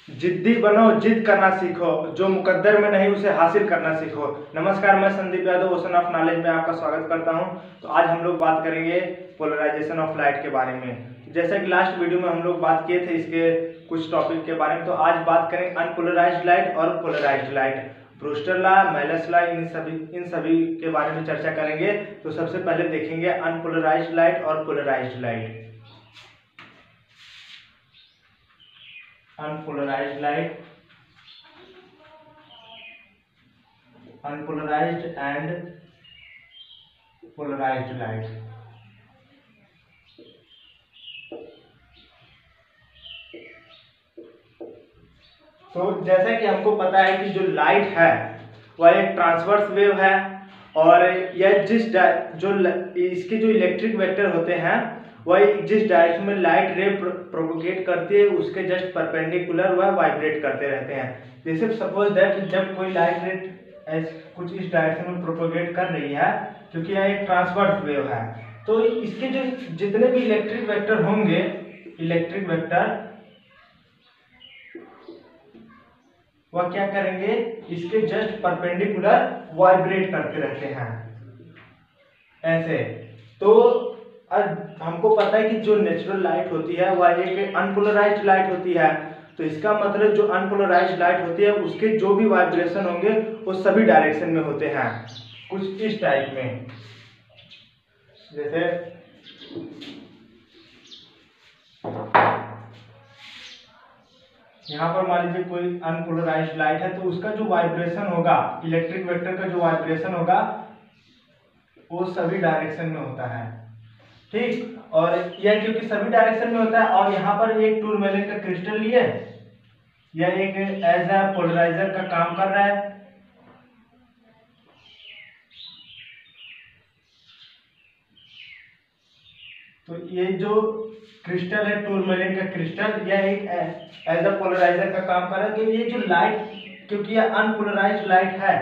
जिद्दी बनो, जिद करना सीखो, जो मुकद्दर में नहीं उसे हासिल करना सीखो। नमस्कार, मैं Sandeep Yadav ocean of knowledge में आपका स्वागत करता हूं। तो आज हम लोग बात करेंगे पोलराइजेशन ऑफ लाइट के बारे में। जैसा कि लास्ट वीडियो में हम लोग बात किए थे इसके कुछ टॉपिक के बारे में, तो आज बात करेंगे अनपोलराइज्ड लाइट और polarized light. Brewster law, Malus law, इन सभी के बारे में चर्चा करेंगे। तो सबसे पहले देखेंगे अनपोलराइज्ड लाइट और polarized light. unpolarized light, unpolarized and polarized light। तो जैसा कि हमको पता है कि जो लाइट है वह एक ट्रांसवर्स वेव है, और यह इसके जो इलेक्ट्रिक वेक्टर होते हैं वह जिस डायरेक्शन में लाइट रे प्रोपोगेट करती है उसके जस्ट परपेंडिकुलर वह वाइब्रेट करते रहते हैं। जैसे सपोज दैट जब कोई लाइट रे कुछ इस डायरेक्शन में प्रोपोगेट कर रही है, क्योंकि यह एक ट्रांसवर्स वेव है, तो इसके जो जितने भी इलेक्ट्रिक वेक्टर होंगे, इलेक्ट्रिक वेक्टर वह क्या करेंगे, इसके जस्ट परपेंडिकुलर वाइब्रेट करते रहते हैं ऐसे। तो हमको पता है कि जो नेचुरल लाइट होती है वह एक अनपोलराइज्ड लाइट होती है। तो इसका मतलब जो अनपोलराइज्ड लाइट होती है उसके जो भी वाइब्रेशन होंगे वो सभी डायरेक्शन में होते हैं, कुछ इस टाइप में। जैसे यहाँ पर मान लीजिए कोई अनपोलराइज्ड लाइट है, तो उसका जो वाइब्रेशन होगा, इलेक्ट्रिक वेक्टर का जो वाइब्रेशन होगा वो सभी डायरेक्शन में होता है, ठीक। और यह क्योंकि सभी डायरेक्शन में होता है, और यहाँ पर एक टूरमेलिन का क्रिस्टल लिए यह एक एज ए पोलराइजर का काम कर रहा है। तो ये जो क्रिस्टल है टूरमेलिन का क्रिस्टल, यह एक एज ए पोलराइजर का काम कर रहा है। तो ये जो लाइट, क्योंकि यह अनपोलराइज्ड लाइट है,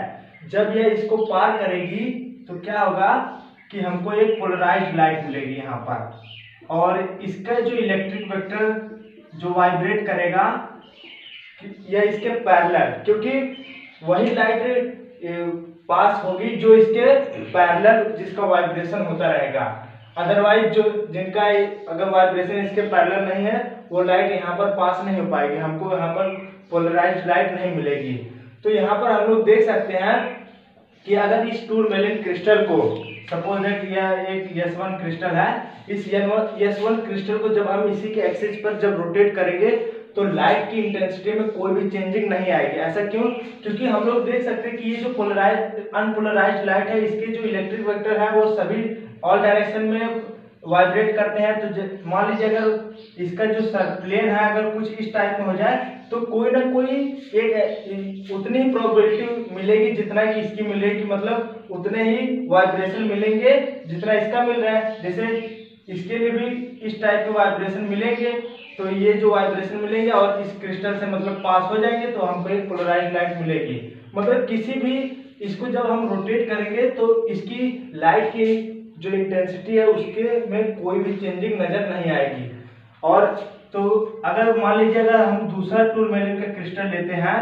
जब यह इसको पार करेगी तो क्या होगा कि हमको एक पोलराइज्ड लाइट मिलेगी यहाँ पर, और इसका जो इलेक्ट्रिक वेक्टर जो वाइब्रेट करेगा यह इसके पैरेलल, क्योंकि वही लाइट पास होगी जो इसके पैरेलल जिसका वाइब्रेशन होता रहेगा। अदरवाइज जो जिनका अगर वाइब्रेशन इसके पैरेलल नहीं है वो लाइट यहाँ पर पास नहीं हो पाएगी, हमको यहाँ पर पोलराइज्ड लाइट नहीं मिलेगी। तो यहाँ पर हम लोग देख सकते हैं कि अगर इस टूरमेलिन क्रिस्टल को, सपोज दैट यह एक S1 क्रिस्टल है, इस S1 क्रिस्टल को जब हम इसी के एक्सिस पर जब रोटेट करेंगे तो लाइट की इंटेंसिटी में कोई भी चेंजिंग नहीं आएगी। ऐसा क्यों? क्योंकि हम लोग देख सकते हैं कि ये जो अनपोलराइज्ड लाइट है, इसके जो इलेक्ट्रिक वेक्टर है वो सभी ऑल डायरेक्शन में वाइब्रेट करते हैं। तो मान लीजिए अगर इसका जो प्लेन है अगर कुछ इस टाइप में हो जाए तो कोई ना कोई एक उतनी ही प्रोबेबिलिटी मिलेगी जितना कि इसकी मिलेगी, मतलब उतने ही वाइब्रेशन मिलेंगे जितना इसका मिल रहा है। जैसे इसके लिए भी इस टाइप के वाइब्रेशन मिलेंगे, तो ये जो वाइब्रेशन मिलेंगे और इस क्रिस्टल से मतलब पास हो जाएंगे तो हमको एक पोलराइज्ड लाइट मिलेगी। मतलब किसी भी इसको जब हम रोटेट करेंगे तो इसकी लाइट की जो इंटेंसिटी है उसके में कोई भी चेंजिंग नजर नहीं आएगी। और तो अगर मान लीजिए अगर हम दूसरा टूरमेलिन का क्रिस्टल लेते हैं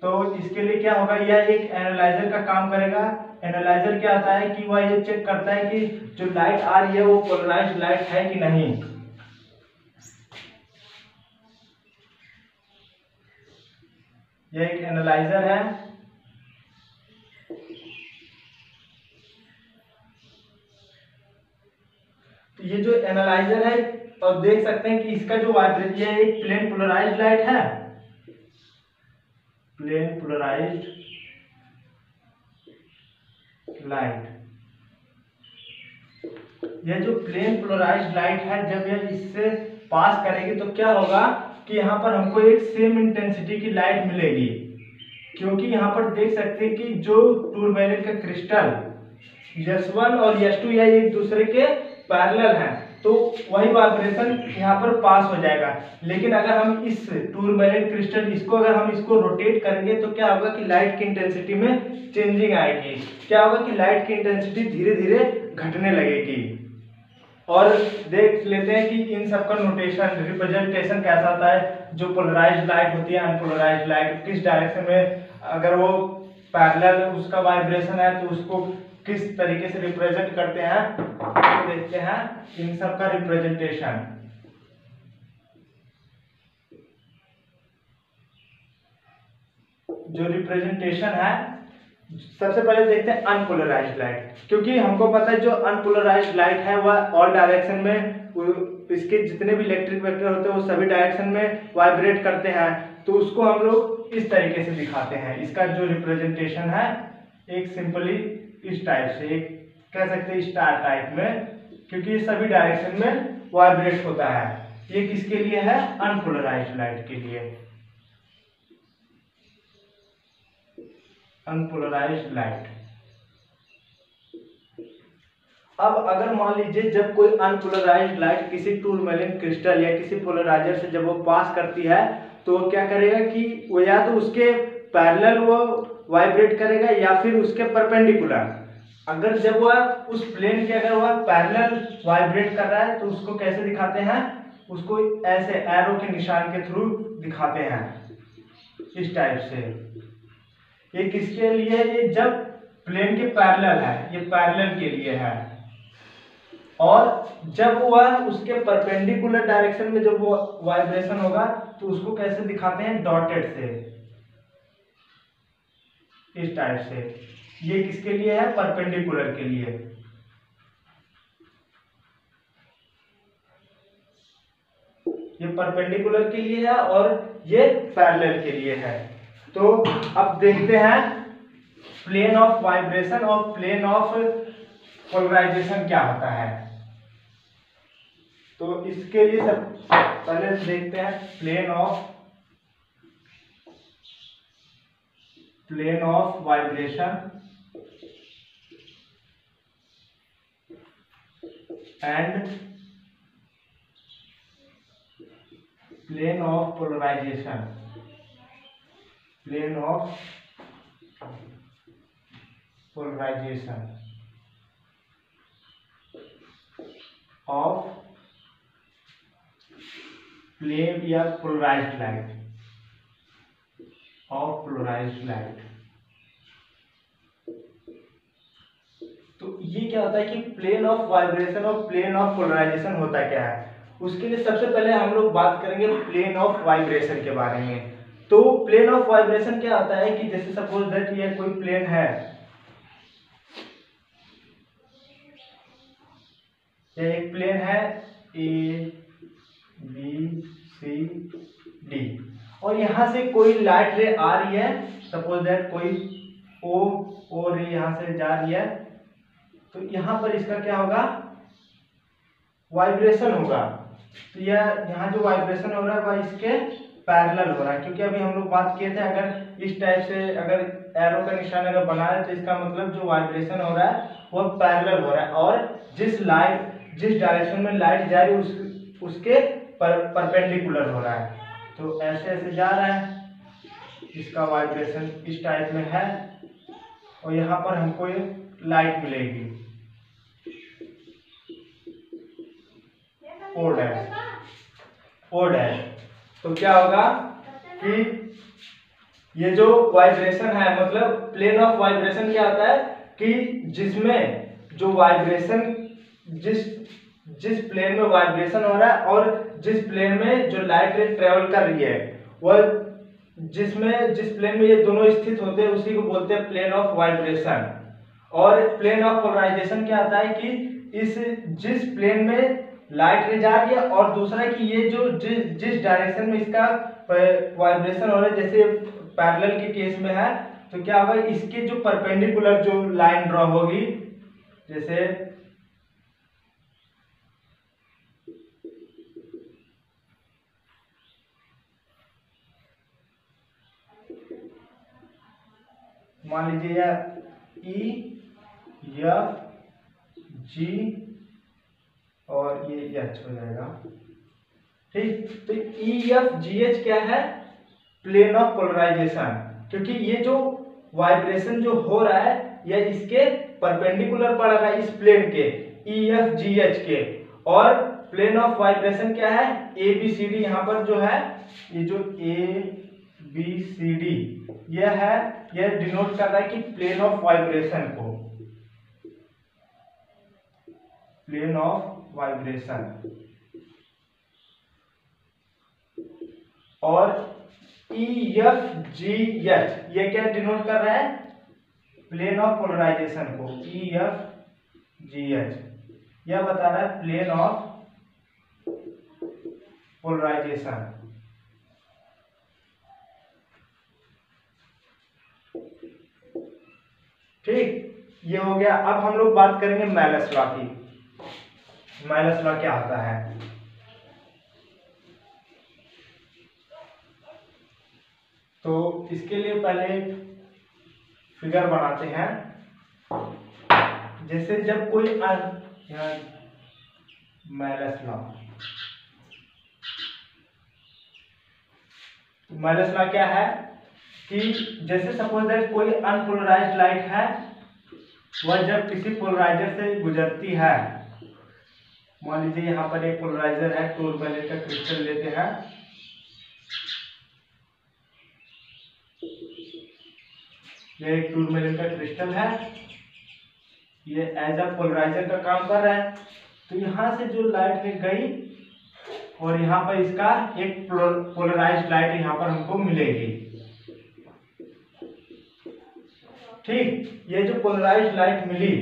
तो इसके लिए क्या होगा, यह एक एनालाइजर का काम करेगा। एनालाइजर क्या होता है कि वह ये चेक करता है कि जो लाइट आ रही है वो पोलराइज्ड लाइट है कि नहीं। यह एक एनालाइजर है। तो ये जो एनालाइजर है, और देख सकते हैं कि इसका जो वाइब्रेशन, ये एक प्लेन पोलराइज्ड लाइट है, प्लेन पोलराइज्ड लाइट। यह जो प्लेन पोलराइज्ड लाइट है, जब यह इससे पास करेगी तो क्या होगा कि यहाँ पर हमको एक सेम इंटेंसिटी की लाइट मिलेगी, क्योंकि यहाँ पर देख सकते हैं कि जो टूरमेलिन का क्रिस्टल S1 और S2 यह एक दूसरे के पैरेलल हैं, तो वही वाइब्रेशन यहाँ पर पास हो जाएगा। लेकिन अगर हम इस टूरमेलिन क्रिस्टल अगर हम इसको रोटेट करेंगे तो क्या होगा कि लाइट की इंटेंसिटी में चेंजिंग आएगी। क्या होगा कि लाइट की इंटेंसिटी धीरे धीरे घटने लगेगी। और देख लेते हैं कि इन सब का नोटेशन रिप्रेजेंटेशन कैसा आता है। जो पोलराइज्ड लाइट होती है, अनपोलराइज्ड लाइट, किस डायरेक्शन में अगर वो पैरेलल उसका वाइब्रेशन है तो उसको किस तरीके से रिप्रेजेंट करते हैं, तो देखते हैं इन सब का रिप्रेजेंटेशन। जो रिप्रेजेंटेशन है, सबसे पहले देखते हैं अनपोलराइज्ड लाइट, क्योंकि हमको पता है जो अनपोलराइज्ड लाइट है वह ऑल डायरेक्शन में, इसके जितने भी इलेक्ट्रिक वेक्टर होते हैं वो सभी डायरेक्शन में वाइब्रेट करते हैं। तो उसको हम लोग इस तरीके से दिखाते हैं। इसका जो रिप्रेजेंटेशन है एक सिंपली इस टाइप से, एक कह सकते हैं स्टार टाइप में, क्योंकि ये सभी डायरेक्शन में वाइब्रेट होता है। ये किसके लिए है? अनपोलराइज्ड लाइट के लिए, अनपोलराइज्ड लाइट। अब अगर मान लीजिए जब कोई अनपोलराइज्ड लाइट किसी टूरमेलिन क्रिस्टल या किसी पोलराइजर से जब वो पास करती है तो वो क्या करेगा कि वो या तो उसके पैरेलल वो वाइब्रेट करेगा या फिर उसके परपेंडिकुलर। अगर जब वह उस प्लेन के अगर वह पैरेलल वाइब्रेट कर रहा है तो उसको कैसे दिखाते हैं? उसको ऐसे एरो के निशान के थ्रू दिखाते हैं, इस टाइप से। ये किसके लिए है? ये जब प्लेन के पैरेलल है, ये पैरेलल के लिए है। और जब वह उसके परपेंडिकुलर डायरेक्शन में जब वो वाइब्रेशन होगा तो उसको कैसे दिखाते हैं? डॉटेड से, इस टाइप से। ये किसके लिए है? परपेंडिकुलर के लिए। ये परपेंडिकुलर के लिए है और ये पैरेलल के लिए है। तो अब देखते हैं प्लेन ऑफ वाइब्रेशन और प्लेन ऑफ पोलराइजेशन क्या होता है। तो इसके लिए सब पहले देखते हैं plane of vibration and plane of polarization, plane of polarization of plane या polarized light, of polarized light. तो ये क्या होता है कि प्लेन ऑफ वाइब्रेशन और प्लेन ऑफ पोलराइजेशन होता क्या है? उसके लिए सबसे पहले हम लोग बात करेंगे प्लेन ऑफ वाइब्रेशन के बारे में। तो प्लेन ऑफ वाइब्रेशन क्या होता है कि जैसे सपोज दैट ये कोई प्लेन है, ये एक प्लेन है ए बी सी डी, और यहां से कोई लाइट रे आ रही है, सपोज दैट कोई ओ रे यहां से जा रही है, तो यहां पर इसका क्या होगा? वाइब्रेशन होगा। तो यह यहाँ जो वाइब्रेशन हो रहा है वह इसके पैरेलल हो रहा है, क्योंकि अभी हम लोग बात किए थे अगर इस टाइप से अगर एरो का निशान अगर बना है तो इसका मतलब जो वाइब्रेशन हो रहा है वह पैरेलल हो रहा है, और जिस डायरेक्शन में लाइट जा रही है उसके परपेंडिकुलर हो रहा है। तो ऐसे ऐसे जा रहा है, इसका वाइब्रेशन इस टाइप में है, और यहाँ पर हमको ये लाइट मिलेगी ओ डैश। तो क्या होगा कि ये जो वाइब्रेशन है, मतलब प्लेन ऑफ वाइब्रेशन क्या होता है कि जिसमें जो वाइब्रेशन जिस प्लेन में वाइब्रेशन हो रहा है और जिस प्लेन में जो लाइट रे ट्रेवल कर रही है, वह जिस प्लेन में ये दोनों स्थित होते हैं उसी को बोलते हैं प्लेन ऑफ वाइब्रेशन। और प्लेन ऑफ पोलराइजेशन क्या होता है कि जिस प्लेन में लाइट रे जा रही है और दूसरा कि ये जो जिस डायरेक्शन में इसका वाइब्रेशन हो रहा है, जैसे पैरेलल के केस में है, तो क्या होगा इसके जो परपेंडिकुलर जो लाइन ड्रॉ होगी, जैसे मान लीजिए यह ई एफ जी और ये एच हो जाएगा, ठीक। तो ई एफ जी एच क्या है? प्लेन ऑफ पोलराइजेशन, क्योंकि ये जो वाइब्रेशन जो हो रहा है यह इसके परपेंडिकुलर पड़ रहा है, इस प्लेन के ई एफ जी एच के, और प्लेन ऑफ वाइब्रेशन क्या है, ए बी सी डी, यहाँ पर जो है ये जो ए बी सी डी यह है, यह डिनोट कर रहा है कि प्लेन ऑफ वाइब्रेशन को, प्लेन ऑफ वाइब्रेशन। और ई एफ जी एच ये क्या डिनोट कर रहा है, प्लेन ऑफ पोलराइजेशन को, ई एफ जी एच यह बता रहा है प्लेन ऑफ पोलराइजेशन। ठीक, ये हो गया। अब हम लोग बात करेंगे मेलस लॉ की। मेलस लॉ क्या होता है, तो इसके लिए पहले फिगर बनाते हैं। जैसे जब कोई मेलस लॉ, मेलस लॉ क्या है कि जैसे सपोज दैट कोई अनपोलराइज्ड लाइट है, वह जब किसी पोलराइजर से गुजरती है, मान लीजिए यहाँ पर एक पोलराइजर है, टूरमैलिन का क्रिस्टल लेते हैं, ये एक टूरमैलिन का क्रिस्टल है, ये एज अ पोलराइजर का काम कर रहा है। तो यहाँ से जो लाइट गई और यहाँ पर इसका एक पोलराइज्ड लाइट यहाँ पर हमको मिलेगी। ठीक, ये जो पोलराइज्ड लाइट मिली,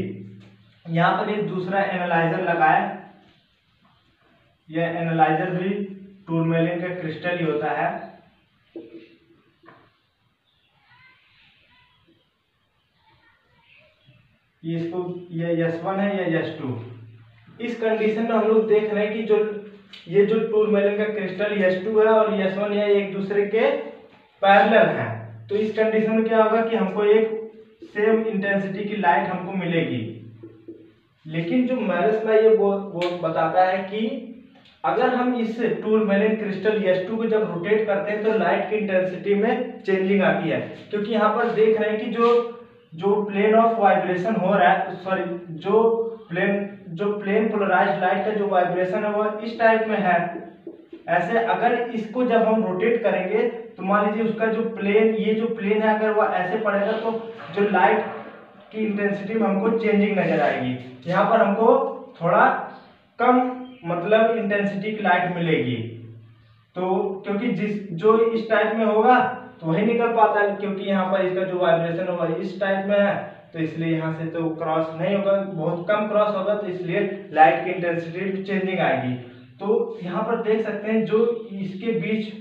यहाँ पर एक दूसरा एनालाइजर लगाया, यह एनालाइजर भी टूरमैलिन का क्रिस्टल ही होता है। इसको ये S1 है, ये S2। इस कंडीशन में हम लोग देख रहे हैं कि जो ये जो टूरमैलिन का क्रिस्टल S2 है और S1 ये एक दूसरे के पैरेलल हैं। तो इस कंडीशन में क्या होगा कि हमको एक सेम इंटेंसिटी की लाइट हमको मिलेगी। लेकिन जो मेलस लॉ ये वो बताता है कि अगर हम इस टूरमैलिन क्रिस्टल S2 को जब रोटेट करते हैं तो लाइट की इंटेंसिटी में चेंजिंग आती है। क्योंकि यहाँ पर देख रहे हैं कि जो प्लेन ऑफ वाइब्रेशन हो रहा है, सॉरी जो प्लेन पोलराइज्ड लाइट का जो वाइब्रेशन है वो इस टाइप में है। ऐसे अगर इसको जब हम रोटेट करेंगे तो मान लीजिए उसका जो प्लेन, ये जो प्लेन है अगर वह ऐसे पड़ेगा तो जो लाइट की इंटेंसिटी में हमको चेंजिंग नजर आएगी। यहाँ पर हमको थोड़ा कम मतलब इंटेंसिटी की लाइट मिलेगी। तो क्योंकि जो इस टाइप में होगा तो वही निकल पाता है, क्योंकि यहाँ पर इसका जो वाइब्रेशन होगा इस टाइप में है, तो इसलिए यहाँ से तो क्रॉस नहीं होगा, बहुत कम क्रॉस होगा, तो इसलिए लाइट की इंटेंसिटी में चेंजिंग आएगी। तो यहाँ पर देख सकते हैं जो इसके बीच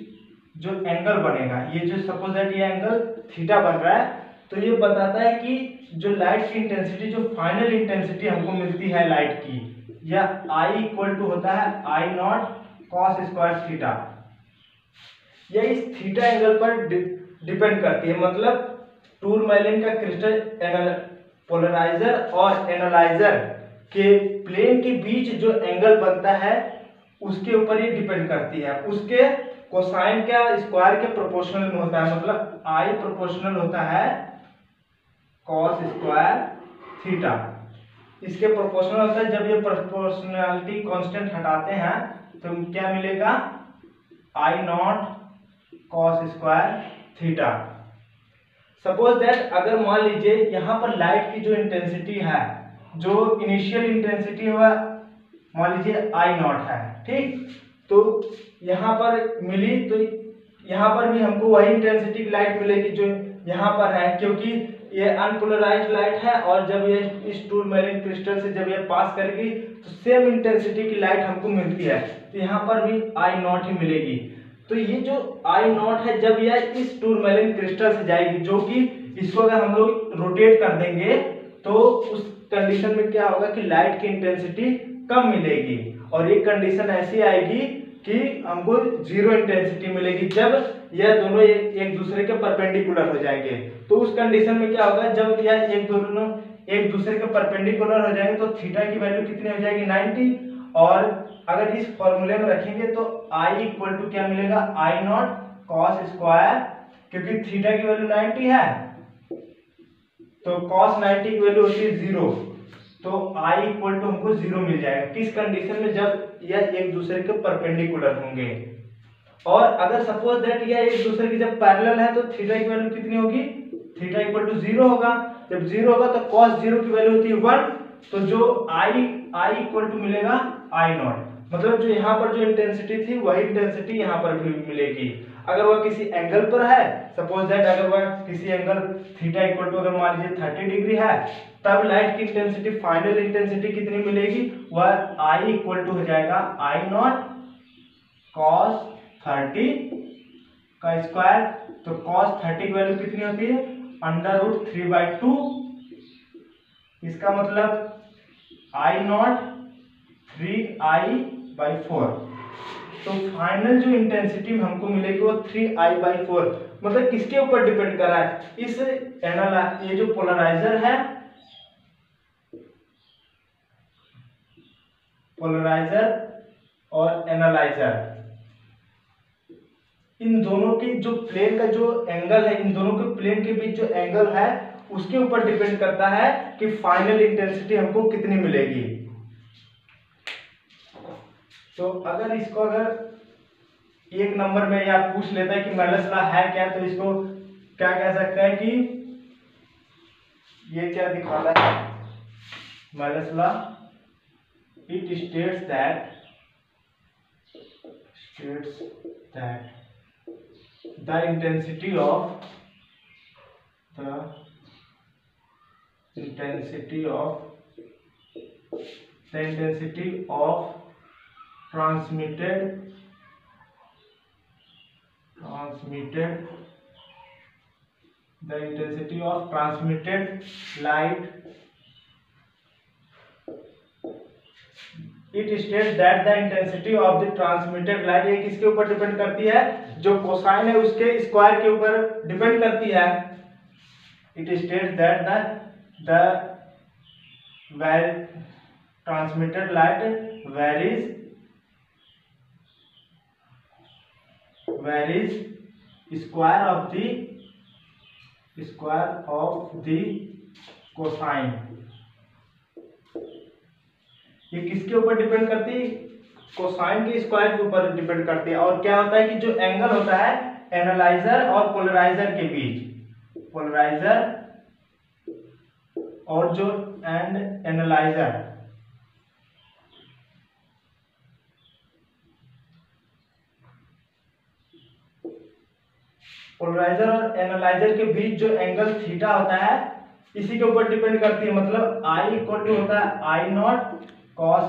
जो एंगल बनेगा, ये जो सपोज दैट ये एंगल थीटा बन रहा है, तो ये बताता है कि जो लाइट की इंटेंसिटी, जो फाइनल इंटेंसिटी हमको मिलती है लाइट की, यह I इक्वल टू होता है I not cos square theta. यह इस थीटा एंगल पर डिपेंड करती है। मतलब टूरमैलिन का क्रिस्टल पोलराइजर और एनालाइजर के प्लेन के बीच जो एंगल बनता है उसके ऊपर ये डिपेंड करती है। उसके कोसाइन क्या स्क्वायर के प्रोपोर्शनल में होता है, मतलब I प्रोपोर्शनल होता है कॉस स्क्वायर थीटा, इसके प्रोपोर्शनल होता है। जब ये प्रोपोर्शनैलिटी कांस्टेंट हटाते हैं तो क्या मिलेगा, I not cos square theta. Suppose that अगर मान लीजिए यहाँ पर लाइट की जो इंटेंसिटी है, जो इनिशियल इंटेंसिटी हुआ मान लीजिए I नॉट है, ठीक, तो यहाँ पर मिली, तो यहाँ पर भी हमको वही इंटेंसिटी की लाइट मिलेगी जो यहाँ पर है, क्योंकि ये अनपोलराइज्ड लाइट है और जब ये इस टूरमैलिन क्रिस्टल से जब ये पास करेगी तो सेम इंटेंसिटी की लाइट हमको मिलती है। तो यहाँ पर भी I नॉट ही मिलेगी। तो ये जो I नॉट है जब यह इस टूरमैलिन क्रिस्टल से जाएगी, जो कि इसको अगर हम लोग रोटेट कर देंगे तो उस कंडीशन में क्या होगा कि लाइट की इंटेंसिटी कम मिलेगी, और एक कंडीशन ऐसी आएगी कि हमको जीरो इंटेंसिटी मिलेगी जब यह दोनों एक दूसरे के परपेंडिकुलर हो जाएंगे। तो उस कंडीशन में क्या होगा, जब यह दोनों एक दूसरे के परपेंडिकुलर हो जाएंगे तो थीटा की वैल्यू कितनी हो जाएगी, 90। और अगर इस फॉर्मूले में रखेंगे तो I इक्वल टू क्या मिलेगा, I नॉट कॉस स्क्वायर, क्योंकि थीटा की वैल्यू 90 है तो कॉस 90 की वैल्यू होती है 0, तो I इक्वल टू हमको 0 मिल जाएगा। किस कंडीशन में? जब यह एक दूसरे के परपेंडिकुलर होंगे। और अगर सपोज दैट यह एक दूसरे की जब पैरेलल है तो थीटा की वैल्यू कितनी होगी? थीटा इक्वल टू 0 होगा। जब 0 होगा तो cos 0 की वैल्यू होती है 1, तो जो I इक्वल टू मिलेगा I नॉट। मतलब जो यहाँ पर जो इंटेंसिटी थी वही इंटेंसिटी यहाँ पर भी मिलेगी। अगर वह किसी एंगल पर है, सपोज दैट अगर वह किसी एंगल थीटा इक्वल टू अगर मान लीजिए 30 डिग्री है, तब लाइट की इंटेंसिटी, फाइनल इंटेंसिटी कितनी मिलेगी? वह I इक्वल टू हो जाएगा I नॉट cos 30 का स्क्वायर। तो cos 30 की वैल्यू कितनी होती है? √3/2। इसका मतलब I नॉट 3I/4। तो फाइनल जो इंटेंसिटी हमको मिलेगी वो 3I/4। मतलब किसके ऊपर डिपेंड कर रहा है? इस ये जो पोलराइजर है, पोलराइजर और एनालाइजर, इन दोनों की जो प्लेन का जो एंगल है, इन दोनों के प्लेन के बीच जो एंगल है उसके ऊपर डिपेंड करता है कि फाइनल इंटेंसिटी हमको कितनी मिलेगी। तो अगर इसको अगर एक नंबर में या पूछ लेता है कि मेलस लॉ है क्या, तो इसको क्या कह सकते हैं कि ये क्या दिखाता है? Malus law, it states that the intensity of transmitted light, it states that the intensity of the transmitted light, ये किसके ऊपर डिपेंड करती है? जो कोसाइन है उसके स्क्वायर के ऊपर डिपेंड करती है। It states that the transmitted light varies square of the cosine। ये किसके ऊपर डिपेंड करती है? कोसाइन के स्क्वायर के ऊपर डिपेंड करती है। और क्या होता है कि जो एंगल होता है एनालाइजर और पोलराइजर के बीच, पोलराइजर और जो एनालाइजर, पोलराइजर और एनालाइजर के बीच जो एंगल थीटा होता है इसी के ऊपर डिपेंड करती है। मतलब I इक्वल टू होता है I not cos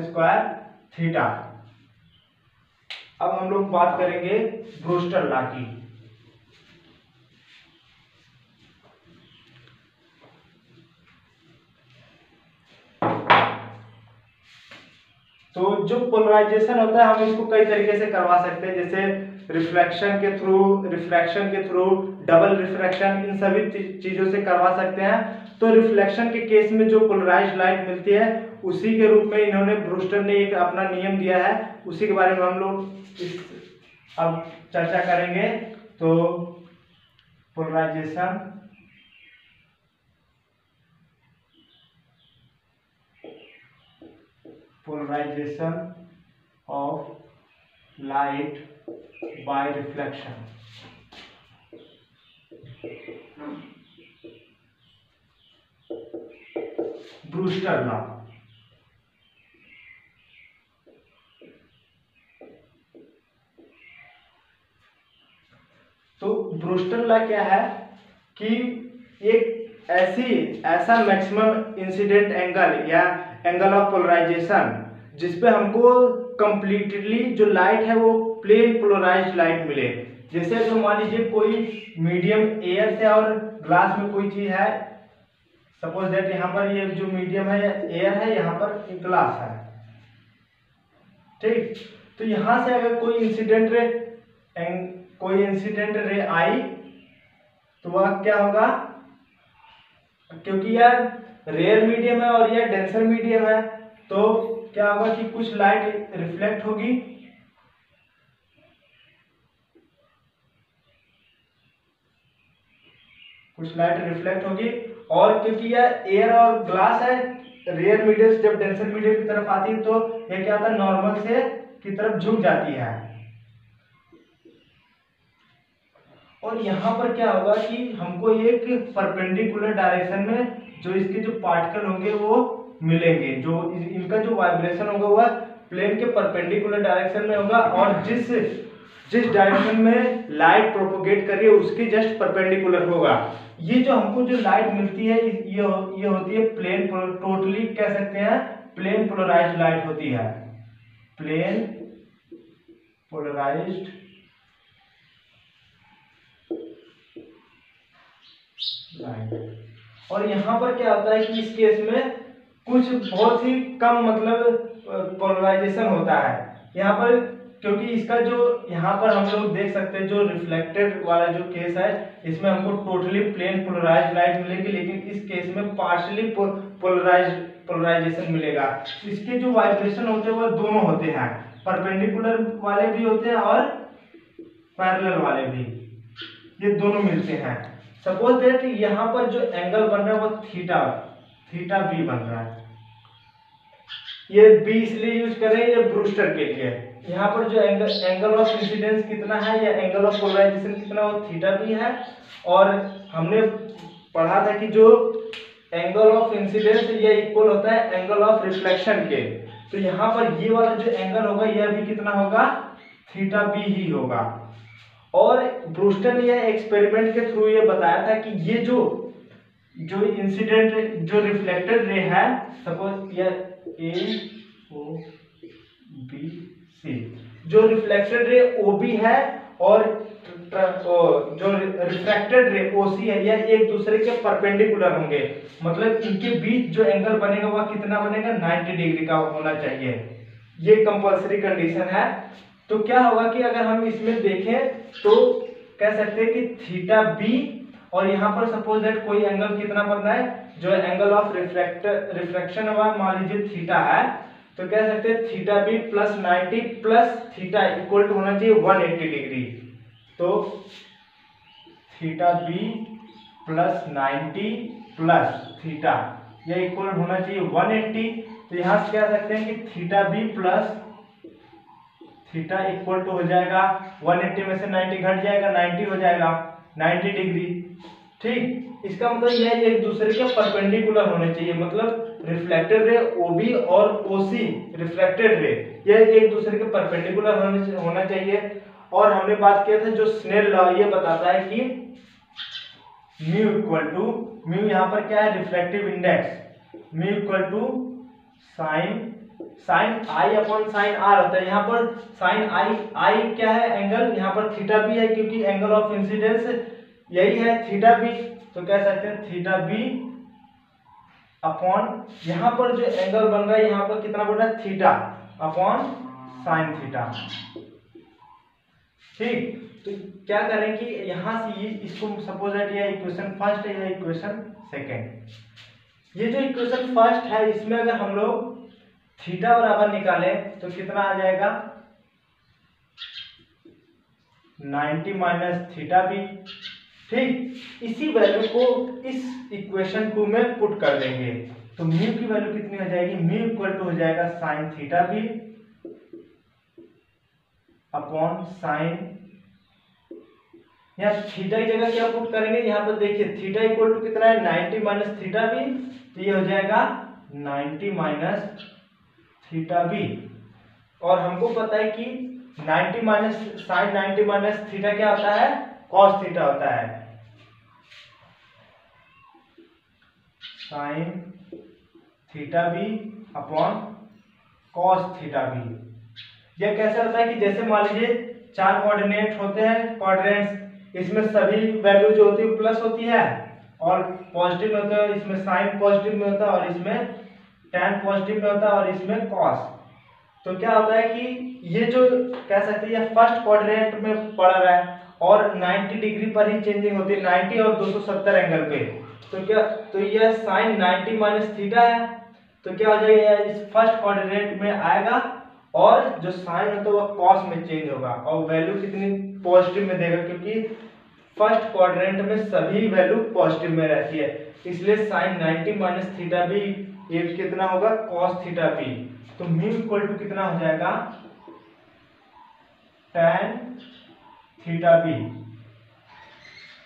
square theta. अब हम लोग बात करेंगे ब्रूस्टर लॉ की। तो जो पोलराइजेशन होता है हम इसको कई तरीके से करवा सकते हैं, जैसे रिफ्लेक्शन के थ्रू, डबल रिफ्रैक्शन, इन सभी चीजों से करवा सकते हैं। तो रिफ्लेक्शन के केस में जो पोलराइज्ड लाइट मिलती है उसी के रूप में इन्होंने, ब्रूस्टर ने एक अपना नियम दिया है, उसी के बारे में हम लोग अब चर्चा करेंगे। तो polarization of light by reflection। Brewster law. तो ब्रूस्टर लॉ क्या है कि एक ऐसा मैक्सिमम इंसिडेंट एंगल या एंगल ऑफ पोलराइजेशन जिसपे हमको कंप्लीटली जो लाइट है वो प्लेन पोलराइज्ड लाइट मिले। जैसे तो मान लीजिए कोई मीडियम एयर से और ग्लास में कोई चीज है, सपोज दैट यहाँ पर ये जो मीडियम है एयर है, यहाँ पर ग्लास है, ठीक। तो यहाँ से अगर कोई इंसिडेंट रे आई तो वह क्या होगा, क्योंकि यह रेयर मीडियम है और यह डेंसर मीडियम है, तो क्या होगा कि कुछ लाइट रिफ्लेक्ट होगी, और क्योंकि यह एयर और ग्लास है, रेयर मीडियम जब डेंसर मीडियम की तरफ आती है तो यह क्या होता है, नॉर्मल से की तरफ झुक जाती है। और यहाँ पर क्या होगा कि हमको एक परपेंडिकुलर डायरेक्शन में जो इसके जो पार्टिकल होंगे वो मिलेंगे, जो इनका जो वाइब्रेशन होगा वह प्लेन के परपेंडिकुलर डायरेक्शन में होगा, और जिस डायरेक्शन में लाइट प्रोपोगेट कर रही है उसके जस्ट परपेंडिकुलर होगा। ये जो हमको जो लाइट मिलती है ये होती है प्लेन, टोटली कह सकते हैं प्लेन पोलराइज्ड लाइट होती है, प्लेन पोलराइज्ड लाइट। और यहाँ पर क्या होता है कि इस केस में कुछ बहुत ही कम मतलब पोलराइजेशन होता है यहाँ पर, क्योंकि इसका जो यहाँ पर हम लोग देख सकते हैं जो रिफ्लेक्टेड वाला जो केस है इसमें हमको टोटली प्लेन पोलराइज्ड लाइट मिलेगी, लेकिन इस केस में पार्शियली पोलराइजेशन मिलेगा। इसके जो वाइब्रेशन होते हैं वो दोनों होते हैं, परपेंडिकुलर वाले भी होते हैं और पैरेलल वाले भी, ये दोनों मिलते हैं। सपोज दैट यहाँ पर जो एंगल बन रहा है वो थीटा बी बन रहा है, ये बी इसलिए यूज करें ये ब्रूस्टर के लिए। यहाँ पर जो एंगल ऑफ इंसिडेंस कितना है या एंगल ऑफ पोलराइजेशन कितना, वो थीटा बी है। और हमने पढ़ा था कि जो एंगल ऑफ इंसिडेंस ये इक्वल होता है एंगल ऑफ रिफ्लेक्शन के, तो यहाँ पर ये वाला जो एंगल होगा यह भी कितना होगा, थीटा बी ही होगा। और ब्रूस्टर ने यह एक्सपेरिमेंट के थ्रू ये बताया था कि ये जो इंसिडेंट जो रिफ्लेक्टेड रे है, सपोज यह ए ओ बी सी, जो रिफ्लेक्टेड रे ओ बी है और जो रिफ्रैक्टेड रे ओ सी है, यह एक दूसरे के परपेंडिकुलर होंगे, मतलब इनके बीच जो एंगल बनेगा वह कितना बनेगा, 90 डिग्री का होना चाहिए, ये कंपल्सरी कंडीशन है। तो क्या होगा कि अगर हम इसमें देखें तो कह सकते हैं कि थीटा बी, और यहाँ पर सपोज दैट कोई एंगल कितना बन रहा है, जो एंगल ऑफ रिफ्रैक्शन हुआ मान लीजिए थीटा है, तो कह सकते हैं theta B plus 90 plus theta equal to होना चाहिए 180 डिग्री। तो theta B plus 90 plus theta यह इक्वल होना चाहिए 180। तो यहाँ से कह सकते हैं कि theta B plus theta equal to हो जाएगा 180 में से 90 घट जाएगा, 90 हो जाएगा 90 डिग्री। ठीक, इसका मतलब यह एक दूसरे के परपेंडिकुलर होने चाहिए, मतलब रिफ्लेक्टेड रे ओबी और ओसी रिफ्लेक्टेड रे यह एक दूसरे के परपेंडिकुलर होना चाहिए। और हमने बात किया था जो स्नेल लॉ ये बताता है कि म्यू इक्वल टू, म्यू यहाँ पर क्या है, refractive index, mu equal to sine i upon sine r होता है। यहाँ पर साइन आई क्या है, एंगल, यहाँ पर थीटा बी है क्योंकि एंगल ऑफ इंसिडेंस यही है थीटा बी, तो कह सकते हैं थीटा बी अपॉन यहाँ पर जो एंगल बन रहा है यहाँ पर कितना बन रहा है, थीटा अपॉन साइन थीटा। ठीक, तो क्या करें कि यहाँ से ये इसको सपोज दैट ये इक्वेशन फर्स्ट है या इक्वेशन सेकेंड। ये जो इक्वेशन फर्स्ट है इसमें अगर हम लोग थीटा बराबर निकालें तो कितना आ जाएगा, 90 माइनस थीटा बी। ठीक, इसी वैल्यू को इस इक्वेशन 2 में पुट कर देंगे तो म्यू की वैल्यू कितनी हो जाएगी, म्यू इक्वल टू हो जाएगा sine theta B upon sine, यहाँ थीटा की जगह क्या पुट करेंगे, यहाँ पर देखिए थीटा इक्वल टू कितना है, 90 माइनस थीटा बी, तो ये हो जाएगा 90 माइनस थीटा बी। और हमको पता है कि 90 माइनस साइन 90 माइनस थीटा क्या होता है, कॉस थीटा होता है, sine theta B upon cos theta B. यह कैसे होता है कि जैसे मान लीजिए 4 कोऑर्डिनेट होते हैं, कोऑर्डिनेट्स, इसमें सभी वैल्यू जो होती है प्लस होती है और पॉजिटिव में होता है, इसमें साइन पॉजिटिव में होता है और इसमें tan पॉजिटिव में होता है और इसमें cos। तो क्या होता है कि ये जो कह सकते हैं फर्स्ट क्वाड्रेंट में पड़ रहा है और 90 डिग्री पर ही चेंजिंग होती है, 90 और 270 एंगल पे, तो क्या, तो यह साइन 90 माइनस थीटा है, तो क्या हो जाएगा, इस फर्स्ट क्वाड्रेंट में आएगा और जो साइन होता है वह कॉस में चेंज होगा और वैल्यू कितनी पॉजिटिव में देगा, क्योंकि फर्स्ट क्वाड्रेंट में सभी वैल्यू पॉजिटिव में रहती है, इसलिए साइन 90 माइनस थीटा बी ये कितना होगा कॉस थीटा बी। तो म्यू इक्वल टू कितना हो जाएगा tan थीटा बी।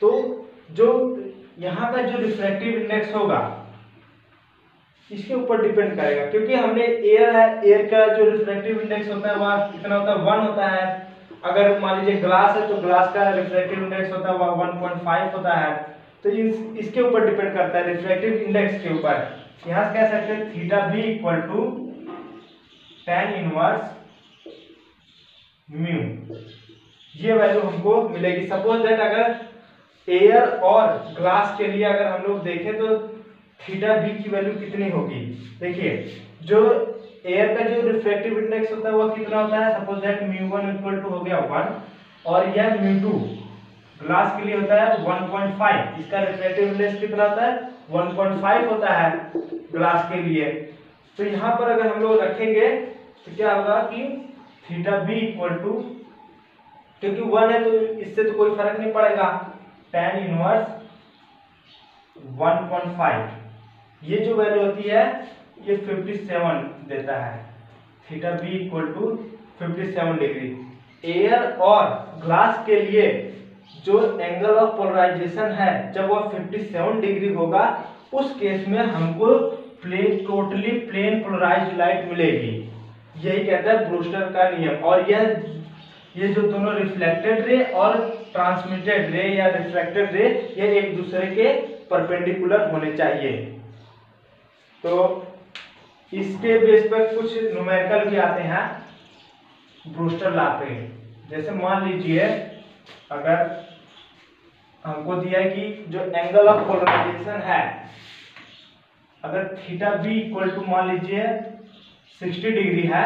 तो जो यहाँ का जो रिफ्रैक्टिव इंडेक्स होगा इसके ऊपर डिपेंड करेगा, क्योंकि हमने एयर है, एयर का जो रिफ्रैक्टिव इंडेक्स होता है वह कितना होता है 1 होता है। अगर मान लीजिए ग्लास है तो ग्लास का रिफ्रैक्टिव इंडेक्स होता है वह 1.5 होता है। तो इसके ऊपर डिपेंड करता है रिफ्रैक्टिव इंडेक्स के ऊपर। यहाँ से कह सकते हैं theta B equal to tan inverse mu, ये वैल्यू हमको मिलेगी। सपोज दैट अगर एयर और ग्लास के लिए अगर हम लोग देखें तो थीटा बी की वैल्यू कितनी होगी। देखिए जो एयर का जो रिफ्रैक्टिव इंडेक्स होता है वो कितना होता है, सपोज दैट μ1 इक्वल टू हो गया 1 और यह μ2 ग्लास के लिए होता है 1.5। इसका रिफ्रैक्टिव इंडेक्स कितना होता है 1.5 होता है ग्लास के लिए। तो यहाँ पर अगर हम लोग रखेंगे तो क्या होगा कि थीटा बी इक्वल टू, क्योंकि 1 है तो इससे तो कोई फर्क नहीं पड़ेगा, tan इनवर्स 1.5 ये जो वैल्यू होती है ये 57 देता है। Theta B equal to 57 degree. Air और ग्लास के लिए जो एंगल ऑफ पोलराइजेशन है जब वह 57 डिग्री होगा उस केस में हमको टोटली प्लेन पोलराइज्ड लाइट मिलेगी। यही कहता है ब्रूस्टर का नियम। और ये जो दोनों रिफ्लेक्टेड रे और ट्रांसमिटेड रे या रिफ्रैक्टेड रे ये एक दूसरे के परपेंडिकुलर होने चाहिए। तो इसके बेस पर कुछ न्यूमेरिकल भी आते हैं ब्रूस्टर लॉ पे। जैसे मान लीजिए अगर हमको दिया है कि जो एंगल ऑफ पोलराइजेशन है अगर थीटा बी इक्वल टू मान लीजिए 60 डिग्री है,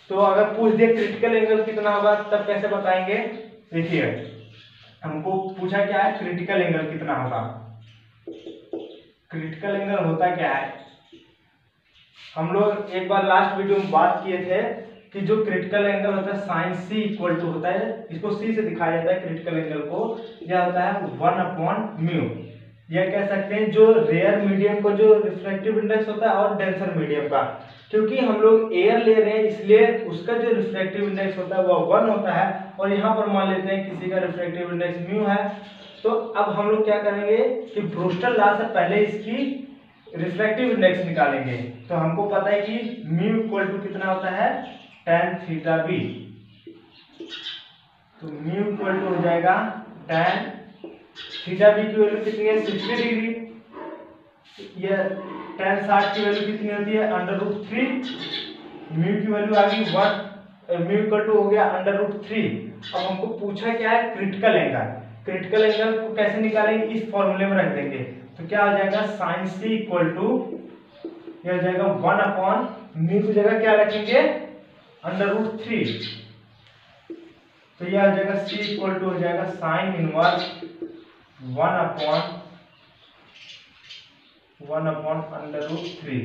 तो अगर पूछ दे क्रिटिकल एंगल कितना होगा तब कैसे बताएंगे। देखिए हमको पूछा क्या है क्रिटिकल एंगल कितना होगा। क्रिटिकल एंगल होता क्या है, हम लोग एक बार लास्ट वीडियो में बात किए थे कि जो क्रिटिकल एंगल होता है साइन सी इक्वल टू होता है, इसको सी से दिखाया जाता है क्रिटिकल एंगल को, यह होता है 1/μ। यह कह सकते हैं जो रेयर मीडियम को जो रिफ्रैक्टिव इंडेक्स होता है और डेंसर मीडियम का, क्योंकि हम लोग एयर ले रहे हैं इसलिए उसका जो रिफ्रैक्टिव इंडेक्स होता है वह 1 होता है और यहाँ पर मान लेते हैं किसी का रिफ्रैक्टिव इंडेक्स म्यू है। तो अब हम लोग क्या करेंगे कि ब्रूस्टर लॉ से पहले इसकी रिफ्रैक्टिव इंडेक्स निकालेंगे। तो हमको पता है कि म्यू इक्वल टू कितना होता है tan थीटा बी। तो म्यू इक्वल टू हो जाएगा tan थीटा बी की वैल्यू कितनी है 60 डिग्री। यह tan 60 की वैल्यू कितनी होती है √3। म्यू की वैल्यू आ गई 1, म्यू इक्वल टू हो गया √3। अब हमको पूछा क्या है क्रिटिकल एंगल। क्रिटिकल एंगल को कैसे निकालेंगे, इस फॉर्मूले में रख देंगे। तो क्या हो जाएगा साइन सी इक्वल टू यह हो जाएगा 1/म्यू की जगह क्या रखेंगे √3। तो यह हो जाएगा सी इक्वल टू हो जाएगा साइन इनवर्स 1/√3।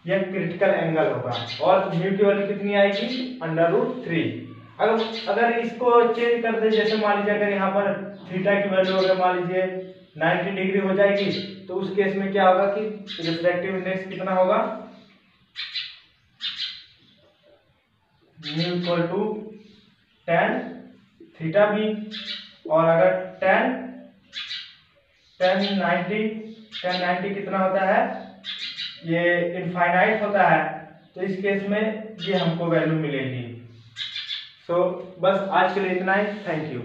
यह क्रिटिकल एंगल होगा और म्यू की वैल्यू कितनी आएगी √3। अगर इसको चेंज कर दे, जैसे मान लीजिए अगर यहाँ पर थीटा की वैल्यू अगर मान लीजिए 90 डिग्री हो जाएगी, तो उस केस में क्या होगा कि रिफ्रैक्टिव इंडेक्स कितना होगा mu equal to tan theta B. और अगर tan 90 कितना होता है, ये इनफाइनाइट होता है, तो इस केस में ये हमको वैल्यू मिलेगी। बस आज के लिए इतना ही। Thank you.